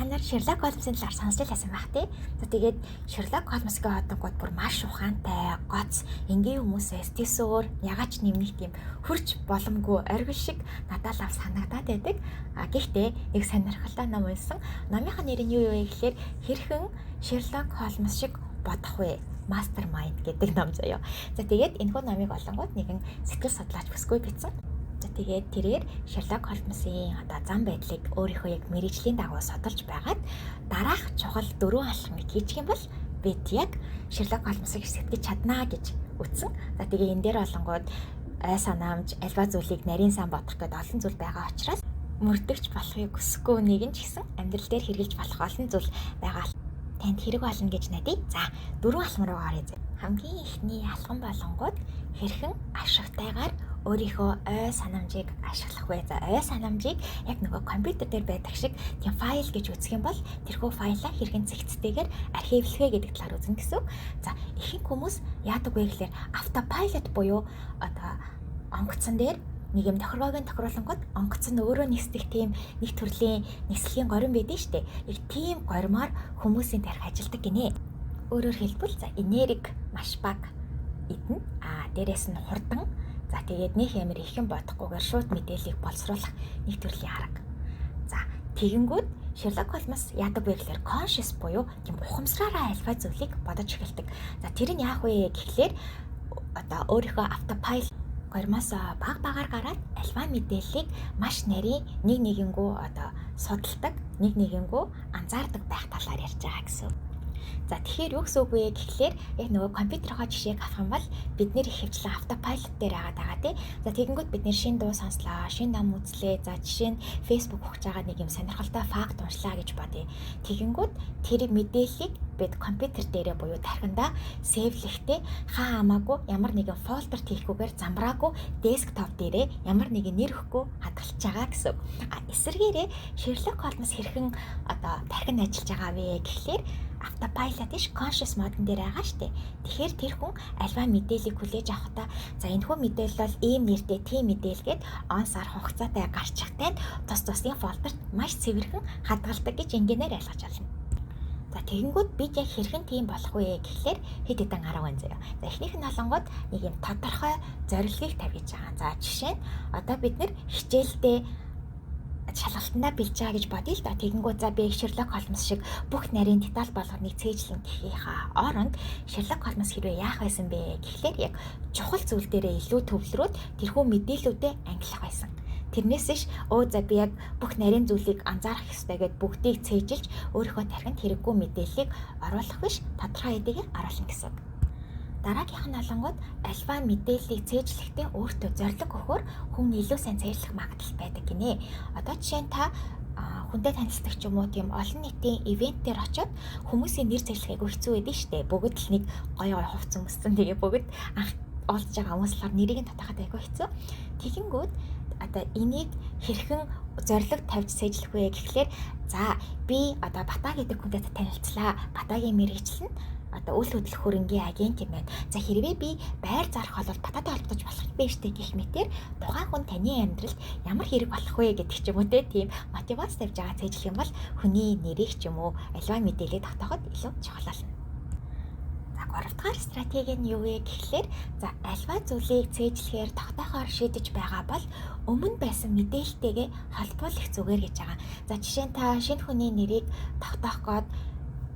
Та нар Sherlock Holmes-ын талаар сонсч байсан байх тий. За тэгээд Sherlock Holmes-гийн одонгууд бүр маш ухаантай, гоц, энгийн хүмүүсээс төсөөр ягач нэмэх тийм хурж боломгүй оргил шиг надад л санагдаад байдаг. Гэхдээ нэг сонирхолтой ном унсан. Номынхаа нэр нь юу вэ гэхээр хэрхэн Sherlock Holmes шиг бодох вэ? Mastermind гэдэг ном заяа. За тэгээд энэхүү номыг олонгууд нэгэн сэтгэл судлаач бүсгүй бичсэн. За тэгээд тэрээр Sherlock Holmes-ийн зам байдлыг өөрийнхөө яг мэргэжлийн дагуу судалж байгаад дараах чухал 4 алхмыг хийчих юм бол бид яг Sherlock Holmes-ыг сэтгэж чаднаа гэж үтсэн. За тэгээ энэ дээр олонгууд ой санаамж, альва зүйлийг нарийн сан бодох гэдэг олон зүйл байгаа учраас мөрдөгч болохыг хүсэхгүй нэгэн ч гэсэн амьдрал дээр хэрэгжилж болох олон зүйл байгаа. Танд хэрэг болно гэж найдаа. За 4 алхам руу гаръя. Хамгийн ихний алхам болонгууд хэрхэн ашигтайгаар өөрийнхөө ой санамжийг ашиглах вэ? За ой санамжийг яг нөгөө компьютер дээр байдаг шиг тийм файл гэж үзэх юм бол тэрхүү файлаа хэрхэн зэгцтэйгээр архивлэх вэ гэдэг талаар үзнэ гэсэн. За ихэнх хүмүүс яадаг вэ гэхээр автопайлот буюу онгоцон дээр нэг юм тохиргоогийн тохируулангууд онгоцон өөрөө нисдэг тийм нэг төрлийн нислэгийн горин байдаг шүү дээ. Яг тийм горимоор хүмүүсийн тарих ажилдаг гинэ. Өөрөөр хэлбэл за энерги маш бага идэнэ. Дээрээс нь хурдан. За тэгээд нэг ямар ихэн бодохгүйгээр шууд мэдээллийг боловсруулах нэг төрлийн арга. За тэгэнгүүт Sherlock Holmes яадаг вэ гэхээр conscious буюу тийм ухамсараараа альва зүйлийг бодож эхэлдэг. За тэр нь яах вэ гэхлээр өөрийнхөө автопайлот гормоос баг-багаар гараад альва мэдээллийг маш нарийн нэг нэгэнгүү судалдаг, нэг нэгэнгүү анзаардаг байх талаар ярьж байгаа гэсэн. За тэгэхээр юу гэсэн үг вэ гэхлээр яг нөгөө компьютерийнхоо жишээг авах юм бол бид нэр их хвчлэн автопайлот дээр байгаа тий. За тэгэнгүүт бид нэр шинэ дуу сонслоо, шинэ ном үзлээ. За жишээ нь Facebook ухаж байгаа нэг юм сонирхолтой факт уншлаа гэж бодъё. Тэгэнгүүт тэр мэдээллийг бид компьютер дээрээ буюу тархиндаа сейвлэхдээ хаа хамаагүй ямар нэгэн фолдерт хийхгүйгээр замбраагүй десктоп дээрээ ямар нэгэн нэр өгөхгүй хадгалж байгаа гэсэн. Эсвэргээрээ Sherlock Holmes хэрхэн тархинд ажиллаж байгаа вэ гэхлээр автопайлот иш conscious модон дээр байгаа штэ. Тэгэхээр тэр хүн альва мэдээллийг хүлээж авахдаа за энэхүү мэдээлэл бол ийм нэртэй тийм мэдээлгээд он сар хугацаатай гарчих танд тус-тусны фолдерт маш цэвэрхэн хадгалдаг гэж энгийнээр ойлгож байна. За тэгэнгүүт бид яг хэрхэн тийм болох вэ гэхлээр хэд хэдэн арга байна заяа. За эхнийх нь олонгод нэг юм тодорхой зорилгыг тавьж байгаа. За жишээ нь бид нэр хичээлдээ шалгалтандаа бэлж байгаа гэж бодъё л да. Тэгэнгүүт за би Sherlock Holmes шиг бүх нарийн деталь болгоныг цээжлэн гэхийнхаа оронд Sherlock Holmes хэрвээ яах байсан бэ гэхлээр яг чухал зүйл дээрээ илүү төвлөрөөд тэрхүү мэдээллүүдэд ангилах байсан. Тэрнээс ш за би яг бүх нарийн зүйлийг анзаарах ёстой гэд бүгдийг цээжилж өөрийнхөө тархинд хэрэггүй мэдээллийг оруулах биш тодорхой хэдийгээр оруулна гэсэн. Дараагийнх нь олонгууд альва мэдээллийг цээжлэхдээ өөртөө зориг өгөхөөр хүн илүү сайн цээжлэх магадлал байдаг гинэ. Жишээ нь та хүнтэй танилцдаг ч юм уу тийм олон нийтийн ивент дээр очиод хүмүүсийн нэр цээжлэхийг хэцүү байдаг шүү дээ. Бүгд л нэг гоё хувц өмссөн. Тэгээ бүгд анх олдж байгаа хүмүүс болохоор нэрийг нь татахад айгүй хэцүү. Тэгэнгүүт энийг хэрхэн зориг тавьж цээжлэх вэ гэхлээр за би Бата гэдэг хүнтэй танилцлаа. Батагийн мэргэжил нь үйл хөдлөх хөрөнгийн агент юм байна. За хэрвээ би байр зарах бол Бататай холбогдож болох юм биш үү гэх мэтэр тухайн хүн таны амьдралд ямар хэрэг болох вэ гэдэг ч юм уу тийм мотивац тавьж байгаа цээжлэх юм бол хүний нэрийг ч юм уу альва мэдээлэлийг тогтооход илүү чухал болно. За 3 дахь стратеги нь юу вэ гэхлээр за альва зүйлийг цээжлэхээр тогтоохоор шийдэж байгаа бол өмнө байсан мэдээлэлтэйгээ холбоолох зүгээр гэж байгаа. За жишээ нь та шинэ хүний нэрийг тогтоох гээд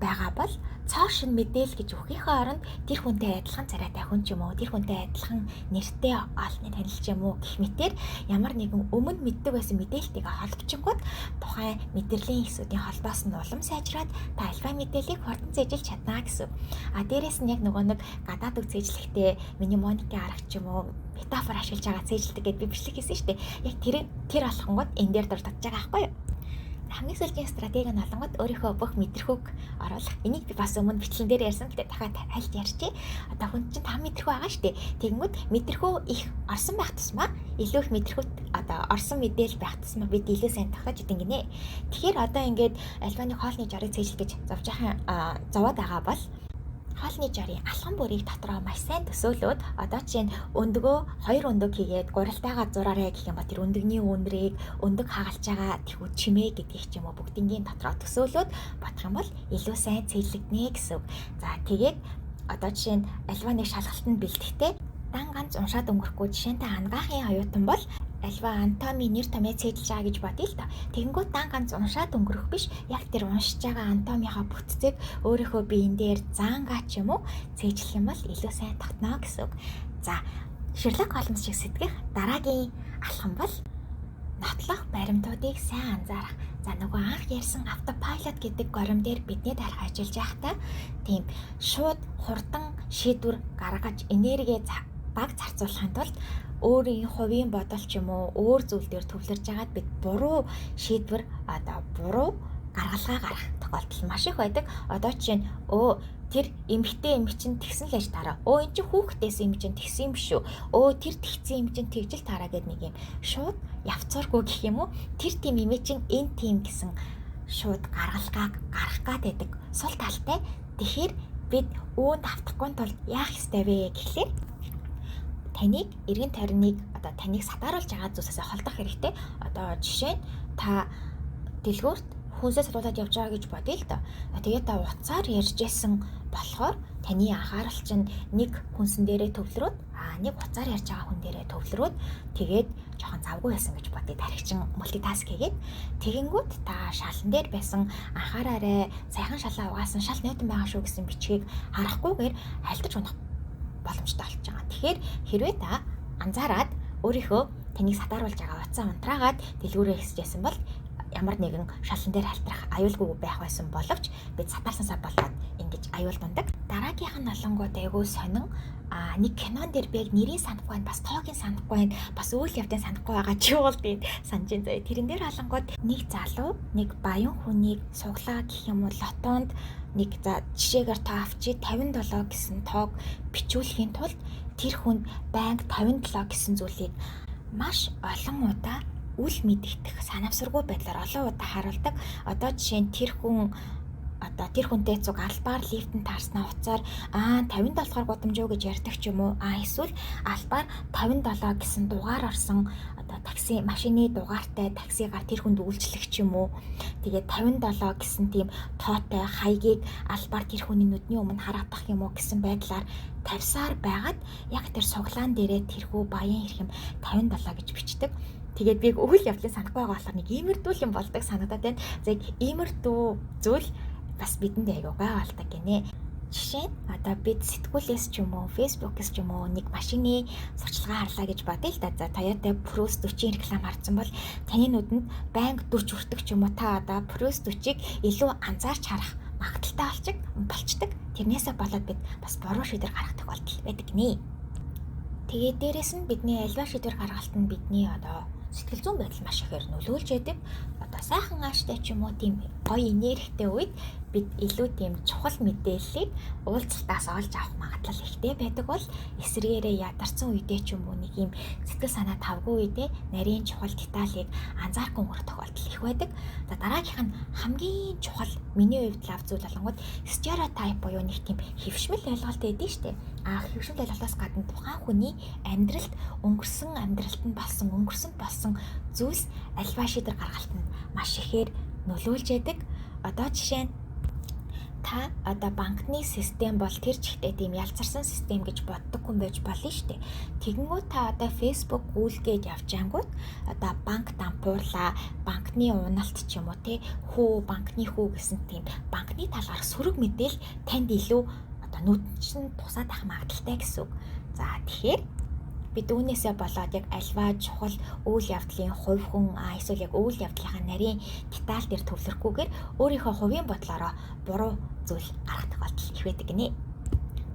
байгаа бол цоо шин мэдээлэл гэж өгөхийнхээ оронд тэр хүнтэй адилхан царайтай хүн ч юм уу тэр хүнтэй адилхан нэртэй олонний танил ч юм уу гэх мэтэр ямар нэгэн өмнө мэддэг байсан мэдээлэлтэйгээ холбочингууд тухайн мэдрэлийн хэсүүдийн холбоос нь улам сайжраад та альва мэдээллийг хурдан цээжилж чадна гэсэн. Дээрээс нь яг нөгөө нэг гадаад үг цээжлэхдээ мнемоникийн арга ч юм уу метафор ашиглаж байгаа цээжилдэг гэдээ би бичлэг хийсэн шүү дээ. Яг тэр алхангууд энэ дээр дурдж байгаа байхгүй юу? Хамгийн сүүлийн стратеги нь олонгод өөрийнхөө бүх мэдрэхүйг оруулах. Энийг би бас өмнө бичлэн дээр ярьсан. Гэтэ дахиад хальт ярьчих. Хүн чинь 5 мэдрэхүй байгаа шүү дээ. Тэгэнгүүт мэдрэхүй их орсон байх тусмаа илүү их мэдрэхүйт орсон мэдээлэл байх тусмаа бид илүү сайн тогтоож идэв гинэ. Тэгэхээр ингээд альва нэг хоолны жарыг цээжлэх гэж зовж байгаа зовоод байгаа бол хоолны жарын алхам бүрийг дотроо маш сайн төсөөлөөд одоо чинь өндгөө 2 өндөг хийгээд гурилтайгаа зураарэ гэх юм ба тэр өндөгний үнрийг өндөг хагалж байгаа тэгвэл чимээ гэдгийг ч юм уу бүгднгийн дотроо төсөөлөөд бодох юм бол илүү сайн цэглэгдэнэ гэсэн. За тэгээд одоо жишээ нь альва нэг шалгалтанд бэлтгэхдээ дан ганц уншаад өнгөрөхгүй жишээнтэй ангаахын оюутан бол альва анатоми нэр томьёо цээжилж байгаа гэж бодъё л та. Тэгэнгүүт дан ганц уншаад өнгөрөх биш яг тэр уншиж байгаа анатомийнхаа бүтцийг өөрийнхөө биеийн дээр заангаа ч юм уу цээжлэх юм бол илүү сайн тогтно гэсэн үг. За Шерлок Холмс шиг сэтгэх дараагийн алхам бол нотлох баримтуудыг сайн анзаарах. За нөгөө анх ярьсан автопайлот гэдэг горим дээр бидний дарах ажиллаж байхдаа тийм шууд хурдан шийдвэр гаргаж энерги баг зарцуулахын тулд өөрийн хувийн бодол ч юм уу өөр зүйл дээр төвлөрж байгаад бид буруу шийдвэр буруу гаргалгаа гарах тохиолдол маш их байдаг. Одоо жишээ нь тэр эмэгтэй эмэг чинь тэгсэн л аж таараа. Эн чинь хүүхдээс эмэг чинь тэгсэн юм шүү. Тэр тэгсэн эмэг чинь тэгжил таараа гэдэг нэг юм шууд явцуургүй гэх юм уу? Тэр тийм эмэг чинь энэ тийм гэсэн шууд гаргалгааг гарах гад байдаг. Сул талтай. Тэгэхээр бид үүнд автахгүй тулд яах ёстой вэ гэхлээр таныг эргэн тойрныг одоо таныг сатааруулж байгаа зүйлсээс холдох хэрэгтэй. Одоо жишээ нь та дэлгүүрт хүнсээ сатуулаад явж байгаа гэж бодъё л доо. Тэгээд та уцаар ярьжсэн болохоор таны анхаарал чинь нэг хүнсэн дээрээ төвлөрөөд нэг уцаар ярьж байгаа хүн дээрээ төвлөрөөд тэгээд жоохон завгүй байсан гэж бодъё. Тархичин мультитаск хийгээд тэгэнгүүт та шалан дээр байсан анхаараарэ сайхан шалаа угаасан шал найтан байгаа шүү гэсэн бичгийг харахгүйгээр хальтаж унах боломжтой болж байгаа. Тэгэхээр хэрвээ та анзаараад өөрийнхөө таныг сатааруулж байгаа уцаа унтраагаад дэлгүүрээ хэсжсэн бол ямар нэгэн шалан дээр халтрах аюулгүй байх байсан боловч бид сатаарсансаа болоод ингэж аюул дундаг. Дараагийнх нь олонгууд айгүй сонин нэг кинон дээр би яг нэрийг санахгүй байна, бас тоогийн санахгүй байна, бас үйл явдлыг санахгүй байгаа ч юу болдгийг санаж байна. Тэрэн дээр олонгууд нэг залуу нэг баян хүнийг суглаа гэх юм уу лотонд нэг за жишээгээр та авчи 57 гэсэн тоог бичүүлэхийн тулд тэр хүнд банк 57 гэсэн зүйлийг маш олон удаа үл мэдэгдэх санамсаргүй байдлаар олон удаа харуулдаг. Одоо жишээ нь тэр хүнтэй цуг албаар лифтэнд таарснаа уцаар 50 болохоор гудамжуу гэж ярьдаг ч юм уу. Эсвэл албаар 57 гэсэн дугаар орсон одоо такси машины дугаартай таксигаар тэр хүнд үйлчлэх ч юм уу. Тэгээд 57 гэсэн тийм тоотой хаягийг албаар тэр хүний нүдний өмнө хараадах юм уу гэсэн байдлаар тавьсаар байгаад яг тэр суглаан дээрээ тэрхүү баян хэрхэм 57 гэж бичдэг. Тэгээд би үйл явдлыг санахгүй байгаа болохоор нэг иймэрдүү юм болдог санагдаад байна. За иймэрдүү зүйл бас бидэнд аягүй гайхалтай гинэ. Жишээ нь одоо бид сэтгүүлээс ч юм уу, фэйсбүүкээс ч юм уу нэг машины сурчлагаа харлаа гэж бодъё л да. За Toyota Prius 40 реклам харсан бол таны нүдэнд банк 40 хүрдэг ч юм уу та одоо Prius 40-ыг илүү анзаарч харах магадaltaй болчдөг. Тэрнээсээ болоод бид бас буруу шийдвэр гаргах тохиолдол байдаг гинэ. Тэгээд дээрэс нь бидний альва шийдвэр гаргалт нь бидний одоо сэтгэл зүйн байдал маш ихээр нөлөөлж яадаг. Одоо сайхан ааштай ч юм уу тийм гоё энергитэй үед бид илүү тийм чухал мэдээллийг уулзалтаас олж авах магадлал ихтэй байдаг бол эсрэгээрээ ядарсан үедээ ч юм уу нэг юм сэтгэл санаа тавгүй үедээ нарийн чухал деталийг анзаарахгүй өнгөрөх тохиолдол их байдаг. За дараагийнх нь хамгийн чухал миний хувьд лав зүйл болгоод стереотип буюу нэг тийм хэвшмэл ойлголт байдаг шүү дээ. Хэвшмэл ойлголтоос гадна тухайн хүний амьдралд өнгөрсөн зүйлс альва шийдвэр гаргалтанд маш ихээр нөлөөлж яадаг. Одоо жишээ нь та одоо банкны систем бол тэр чигтээ тийм ялцарсан систем гэж боддог хүн байж болно шүү дээ. Тэгэнгүүт та одоо Facebook гүйлгээд явж ангууд одоо банк дампуурлаа, банкны уналт ч юм уу банкны хүү гэсэн тийм банкны талаарх сөрөг мэдээл танд илүү одоо нүдчин тусаад ах магадaltaй гэсэн үг. За тэгэхээр бид үүнээсээ болоод яг альва чухал үйл явдлын хувь хүн эсвэл яг үйл явдлынхаа нарийн деталь дээр төвлөрөхгүйгээр өөрийнхөө хувийн бодлороо буруу зүйл гаргах тохиолдол их байдаг гинэ.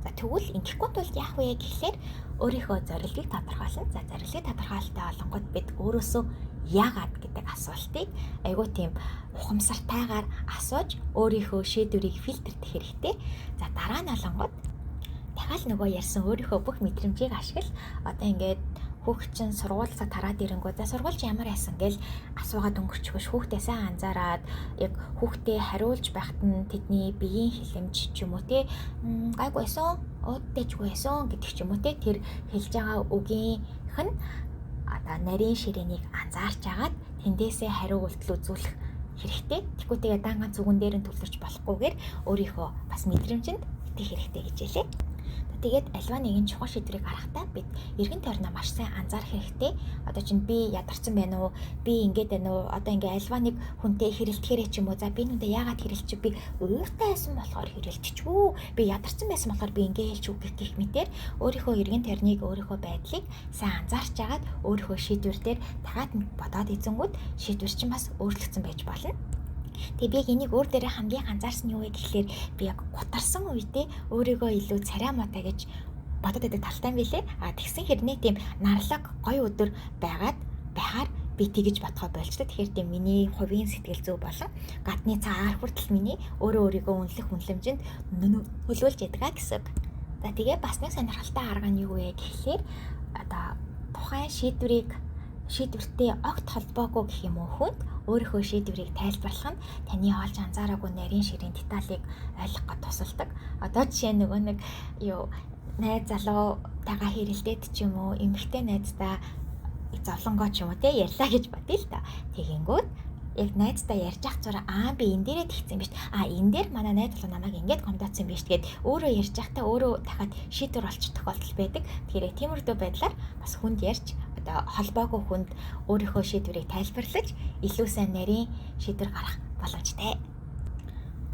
За тэгвэл ингэхгүй тул яах вэ гэхлээр өөрийнхөө зорилгыг тодорхойлно. За зорилгыг тодорхойлолтой олонгод бид өөрөөсөө яагаад гэдэг асуултыг айгүй тийм ухамсартайгаар асууж өөрийнхөө шийдвэрийг фильтрдэх хэрэгтэй. За дараа нь олонгод дахиад нөгөө ярьсан өөрийнхөө бүх мэдрэмжийг ашигла одоо ингээд Хүүхэд чинь сургуулиасаа тараад ирэнгүүт за сургуульч ямар байсан гэл асуугаад өнгөрчихвөш хүүхдээ сайн анзаараад яг хүүхдээ хариулж байхад нь тэдний биеийн хилэмж ч юм уу те гайгүй байсан өөдтэйчгүй байсан гэдэг ч юм уу те тэр хэлж байгаа үгийнх нь одоо нарийн ширээнийг анзаарч агаад тэндээсээ хариу үйлдэл үзүүлэх хэрэгтэй. Тэгэхгүй тэгээ даангаан зүгэн дээр нь төвлөрч болохгүйгээр өөрийнхөө бас мэдрэмжинд итгэх хэрэгтэй гэж хэлээ. Тэгээд альва нэгэн чухал шийдвэрийг гаргахдаа бид эргэн тойрноо маш сайн анзаарах хэрэгтэй. Одоо чинь би ядарсан байна уу? Би ингэж байна уу? Одоо ингээ альва нэг хүнтэй хэрэлдэхэрэг ч юм уу. За би нүдэ яагаад хэрэлчих би ууртай байсан болохоор хэрэлчихвүү. Би ядарсан байсан болохоор би ингээ хэлчих үг гэх мэтэр өөрийнхөө эргэн тойрныг өөрийнхөө байдлыг сайн анзаарч агаад өөрийнхөө шийдвэр дээр дахиад бодоод эзэнгүүд шийдвэр чинь бас өөрчлөгдсөн байж болно. Тэгээ би яг энийг өөр дээрээ хамгийн анзаарсан юу вэ гэхлээр би яг гутарсан үедээ өөрийгөө илүү царай муутай гэж бодод байдаг талтай юм билэ. Тэгсэн хэрнээ тийм нарлаг гоё өдөр байхаар би тэгэж бодхоо болчтой. Тэгэхээр тийм миний хувийн сэтгэл зүй болон гадны цагаар хүртэл миний өөрийгөө үнэлэх үнэлэмжинд нөлөөлж ядгаа гэсэн. За тэгээ бас нэг сонирхолтой арга нь юу вэ гэхлээр одоо тухайн шийдвэртэй огт холбоогүй гэх юм уу хүнд өөрийнхөө шийдвэрийг тайлбарлах нь таны олж анзаараагүй нарийн ширийн деталийг ойлгоход тусалдаг. Одоо жишээ нөгөө нэг найз залуутайгаа хэрэлдээд ч юм уу эмэгтэй найздаа зовлонгоо ч юм уу те ярьлаа гэж бодъё л та. Тэгэнгүүт яг найздаа ярьж ах зураа би энэ дээрээ тэгсэн юм биш. Энэ дээр манай найз залуу намайг ингэж гомдоцсон юм биш. Тэгээд өөрөө ярьж ахтаа өөрөө дахиад шийдвэр олчих тохиолдол байдаг. Тэгэхээр тиймэрхүү байдлаар бас хүнд ярьж одоо холбоогүй хүнд өөрийнхөө шийдвэрийг тайлбарлаж илүү сайн нарийн шийдвэр гаргах боломжтой.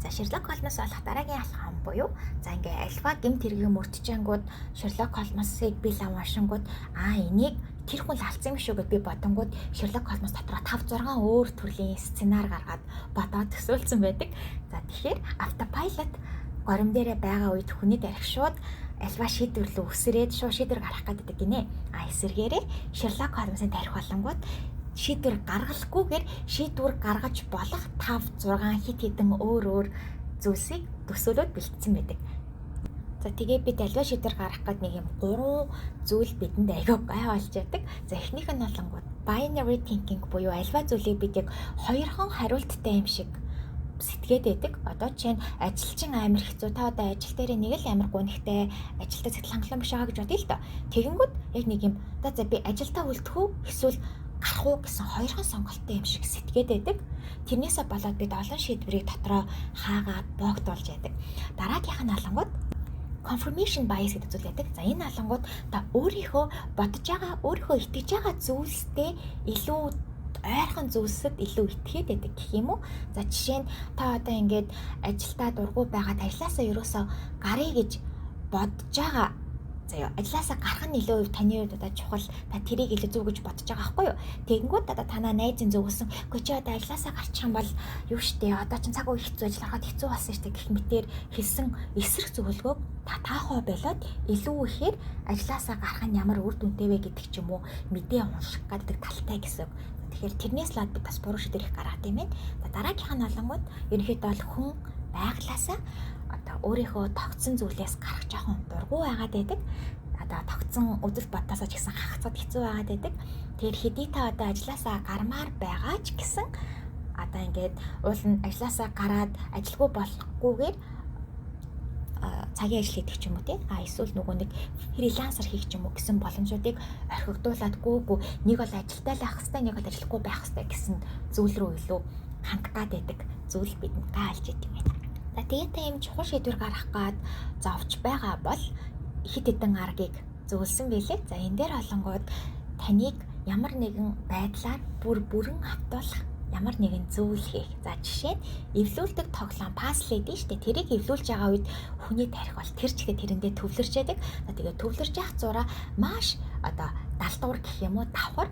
За Шерлок Холмс болох дараагийн алхам буюу за ингээ альва гэмт хэргийн мөрдөжэнгүүд Шерлок Холмсыг би лам уншингууд энийг тэр хүн л алдсан юм шүү гэд би бодонгууд Шерлок Холмс дотроо 5-6 өөр төрлийн сценаар гаргаад бодоод төсөөлсөн байдаг. За тэгэхээр автопайлот горим дээрээ байгаа үед хүний дарих шууд альва шийдвэр рүү өсрээд шийдвэр гаргах гэдэг гинэ. Эсвэргээрээ Шерлок Холмсын тарих болонгууд шийдвэр гаргалахгүйгээр шийдвэр гаргаж болох 5-6 хит хитэн өөр зүйлсийг төсөөлөд бэлтсэн байдаг. За тэгээ бид альва шийдвэр гаргах гэдэг нэг юм 3 зүйл бидэнд аягүй гай болж яадаг. За эхнийх нь болонгууд binary thinking буюу альва зүйлийг бид яг хоёрхон хариулттай юм шиг сэтгээд байдаг. Одоо жишээ нь ажилчин амар хэцүү. Та одоо ажил дээр нэг л амар гонхтой ажилтаа сэтгэл хангалуун биш байгаа гэж бодъё л доо. Тэгэнгүүт яг нэг юм за би ажилдаа үлдэх үү эсвэл гарах уу гэсэн хоёрхан сонголттой юм шиг сэтгээд байдаг. Тэрнээсээ болоод бид олон шийдвэрийг дотроо хаагаад боогдуулж яадаг. Дараагийнх нь алангууд confirmation bias гэдэг зүйл байдаг. За энэ алангууд та өөрийнхөө бодож байгаа, өөрийнхөө итгэж байгаа зүйлстэй илүү ойрхон зүйлсэд илүү итгээд байдаг гэх юм уу? За жишээ нь та одоо ингээд ажилдаа дургу байгаад ажилласаа ерөөсөө гарыг гэж бодож байгаа. Заяа ажилласаа гарах нь илүү таны хувьд одоо чухал та тэрийг илүү зөв гэж бодож байгаа байхгүй юу? Тэгэнгүүт одоо танаа найзын зөвгөсөн үгүй чи одоо ажилласаа гарчих юм бол юу штэ одоо чин цаг үе хэцүү ажиллахад хэцүү болсон штэ гэх мэтээр хэлсэн эсрэг зөвлөгөөг та таахаа болоод илүү ихээр ажилласаа гарах нь ямар үр дүнтэй вэ гэдэг ч юм уу мэдээ унших гэдэг талтай гэсэн. Тэгэхээр тэрнээс лад бид бас буруу шийдвэр их гаргад юм байна. За дараагийнх нь болонгууд ерөнхийдөө бол хүн байглаасаа одоо өөрийнхөө тогтсон зүйлээс гарах жоохон дургу байгаад байдаг. Одоо тогтсон өдөрт бодтосоо ч гэсэн хагацад хэцүү байгаад байдаг. Тэгэхээр хэдий та одоо ажилласаа гармаар байгаа ч гэсэн одоо ингээд уул нь ажилласаа гараад ажилгүй болохгүйгээр цагийн ажил хийдэг ч юм уу тий. Эсвэл нөгөө нэг фрилансер хийх ч юм уу гэсэн боломжуудыг орхигдуулаад гүүгүй нэг бол ажилдаа л байх хэвээр нэг бол ажиллахгүй байх хэвээр гэсэн зүйл рүү илүү хандах гад байдаг зүйл бидэнд гаалж идэв юм байна. За тэгээд та юм чухал шийдвэр гаргах гад зовж байгаа бол хит хитэн аргыг зөвлөсөн байлээ. За энэ дээр олонгууд таныг ямар нэгэн байдлаар бүрэн хавтуулах ямар нэгэн зүйл хийх. За жишээ нь эвлүүлдэг тоглоом пазл гэдэг шүү дээ. Тэрийг эвлүүлж байгаа үед хүний тарих бол тэр чигээр тэрэндээ төвлөрч яадаг. За тэгээд төвлөрж явах зураа маш одоо далдуур гэх юм уу давхар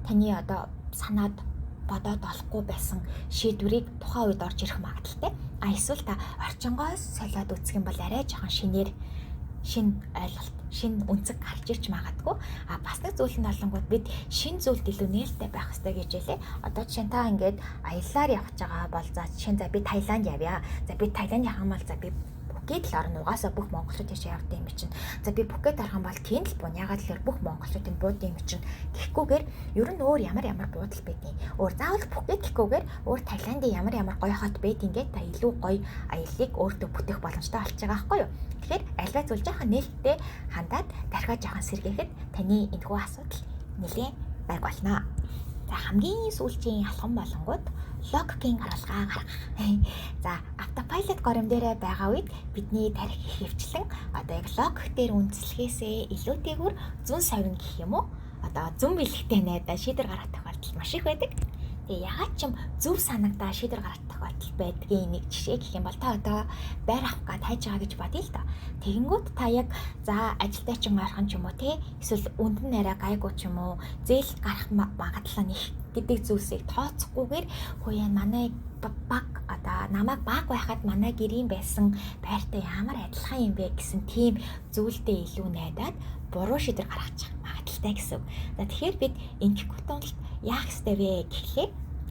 таны одоо санаад бодоод олохгүй байсан шийдвэрийг тухайн үед орж ирэх магадaltaй. Эсвэл та орчингоос солиод үзэх юм бол арай жоохон шинэ ойлголт, шинэ үнцэг гарч ирж магадгүй. Бас нэг зүйл нь олонгууд бид шинэ зүйлд илүү нээлттэй байх хэрэгтэй гэж хэлээ. Одоо жишээ нь та ингээд аяллаар явж байгаа бол за жишээ нь за би Таиланд явъя. За би Таиланд явах юм бол за би Пхукет л орно. Угаасаа бүх монголчууд тийш явдаг юм чинь. За би Пхукет орох юм бол тэнд л буун. Ягаад гэхээр бүх монголчуудын буудын юм чинь. Тэгэхгүйгээр ер нь өөр ямар буудал байдیں۔ Өөр заавал Пхукет гэхгүйгээр өөр Таиландын ямар гоё хот байдیں۔ Та илүү гоё аяллыг өөртөө бүтээх боломжтой болж байгаа байхгүй юу? Тэгэхээр альва зүйл жоохон нээлттэй хандаад дархаа жоохон сэргээхэд таны энэхүү асуудал нэлээд байг болно. За хамгийн сүүлийн алхам болонгууд логикийн харуулгаа гаргах. За автопайлот горимн дээрээ байгаа үед бидний тарих хөвчлэн одоо яг логик дээр үндэслэхээсээ илүүтэйгээр зүүн совин гэх юм уу? Одоо зүүн бэлэгтэй найдаа шийдвэр гаргах тохиолдол маш их байдаг. Тэгээ ягаад ч юм зөв санагдаа шийдвэр гаргах тохиолдол байдгийн нэг жишээ гэх юм бол та одоо байр авах гээд хайж байгаа гэж бодъё л доо. Тэгэнгүүт та яг за ажилдаа ч юм орхон ч юм уу те эсвэл үнд нь арай гайгүй ч юм уу зээл гарах магадлал нь их гэдэг зүйлсийг тооцохгүйгээр хөөе манай баг одоо намайг баг байхад манай гэрийн байсан байртай ямар адилхан юм бэ гэсэн тийм зүйлдээ илүү найдаад буруу шийдвэр гаргаж магадaltaй гэсэн. За тэгэхээр бид ингэхгүй тулд яах ёстой вэ гэхлээр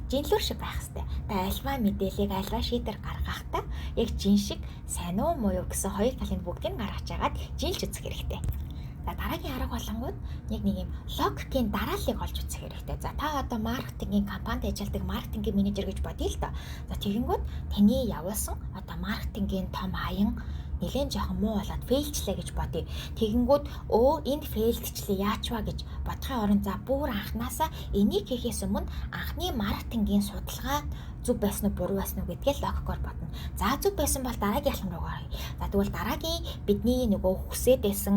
жинлүүр шиг байх ёстой. Та альва мэдээллийг альва шийдвэр гаргахдаа яг жин шиг сайн уу муу юу гэсэн хоёр талын бүгдийг гаргаж агаад жилж үзэх хэрэгтэй. За дараагийн арга болонгууд нэг юм логикийн дарааллыг олж үзэх хэрэгтэй. За та одоо маркетингийн компанид ажилладаг маркетингийн менежер гэж бодъё л доо. За тэгэнгүүт таны явуулсан одоо маркетингийн том аян нэлээд жоохон муу болоод фейлчлээ гэж бодъё. Тэгэнгүүт энд фейлдчлээ яачваа гэж бодохын оронд за бүр анханасаа энийг хийхээс өмнө анхны маркетингийн судалгаа зүг байсан уу буруу байсан уу гэдгээ логикоор бодно. За зүг байсан бол дараагийн алхам руу гаръя. За тэгвэл дараагийн бидний нөгөө хүсээд байсан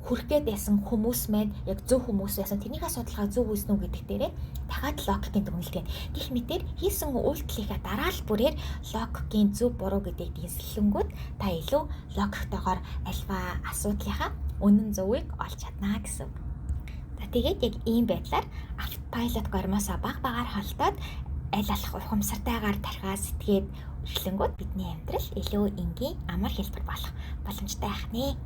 хүрх гээд байсан хүмүүс маань яг зөв хүмүүс байсан тэрнийхээ судалгаа зөв үзнэ үү гэдэг дээрээ дахиад логикийн дүгнэлт гэнэ. Гэх мэтэр хийсэн үйлдэлийнхаа дараа л бүрээр логикийн зөв буруу гэдгийг дийслэнгүүд та илүү логиктойгоор альва асуудлынхаа үнэн зөвийг олж чадна гэсэн. За тэгээд яг ийм байдлаар автопайлот гормосоо багаар холдоод аль алах ухамсартайгаар тархаа сэтгээд эхлэнгүүд бидний амьдрал илүү энгийн амар хэлбэр болох боломжтой байх нэ.